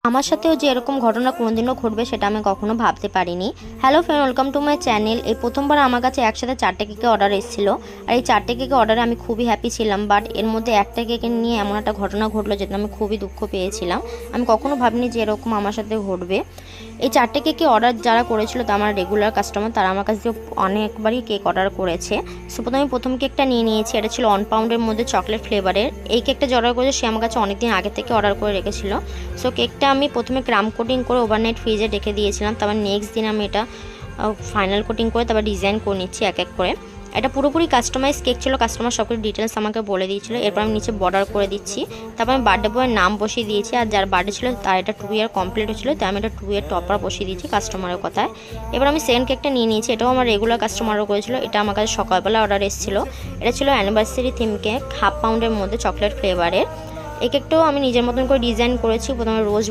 আমার সাথেও যে এরকম ঘটনা কোনোদিনও ঘটবে সেটা আমি কখনো ভাবতে পারিনি। Hello friend, welcome to my channel. এই প্রথমবার আমার কাছে একসাথে 4টে কেকের অর্ডার এসেছিলো, আর এই 4টে কেকের অর্ডারে আমি খুবই হ্যাপি ছিলাম। বাট এর মধ্যে একটা কেকের নিয়ে এমন একটা ঘটনা ঘটলো যেটা আমি খুবই দুঃখ পেয়েছিলাম। আমি কখনো ভাবিনি যে এরকম আমার সাথে ঘটবে। এই 4টে কেকের অর্ডার যারা করেছিল তা আমার রেগুলার কাস্টমার, তারা আমার কাছে অনেকবারই কেক অর্ডার করেছে। সো প্রথমে প্রথম কেকটা নিয়ে নিয়েছি, এটা ছিল 1 পাউন্ডের মধ্যে চকলেট ফ্লেভারের। এই কেকটা যে অর্ডার করেছে সে আমার কাছে অনেকদিন আগে থেকে অর্ডার করে রেখেছিল। সো কেকটা আমি প্রথমে ক্রাম কোটিং করে ওভারনাইট ফ্রিজে রেখে দিয়েছিলাম। তারপর নেক্সট দিন আমি এটা ফাইনাল কোটিং করে তারপর ডিজাইন করে নিচ্ছি এক এক করে। এটা পুরোপুরি কাস্টমাইজ কেক ছিল, কাস্টমার সব কিছু ডিটেলস আমাকে বলে দিয়েছিল। এরপর আমি নিচে বর্ডার করে দিচ্ছি, তারপর আমি বার্থডে বয়ের নাম বসিয়ে দিয়েছি। আর যার বার্থডে ছিল তার এটা 2 ইয়ার কমপ্লিট হয়েছিল, তাই আমি এটা 2 ইয়ার টপার বসিয়ে দিয়েছি কাস্টমারের কথায়। এবার আমি সেকেন্ড কেকটা নিয়ে নিয়েছি, এটাও আমার রেগুলার কাস্টমারও করেছিল। এটা আমার কাছে সকালবেলা অর্ডার এসেছিলো। এটা ছিল অ্যানিভার্সারি থিম কেক, 1/2 পাউন্ডের মধ্যে চকলেট ফ্লেভারের। এই কেকটাও আমি নিজের মতন করে ডিজাইন করেছি। প্রথমে রোজ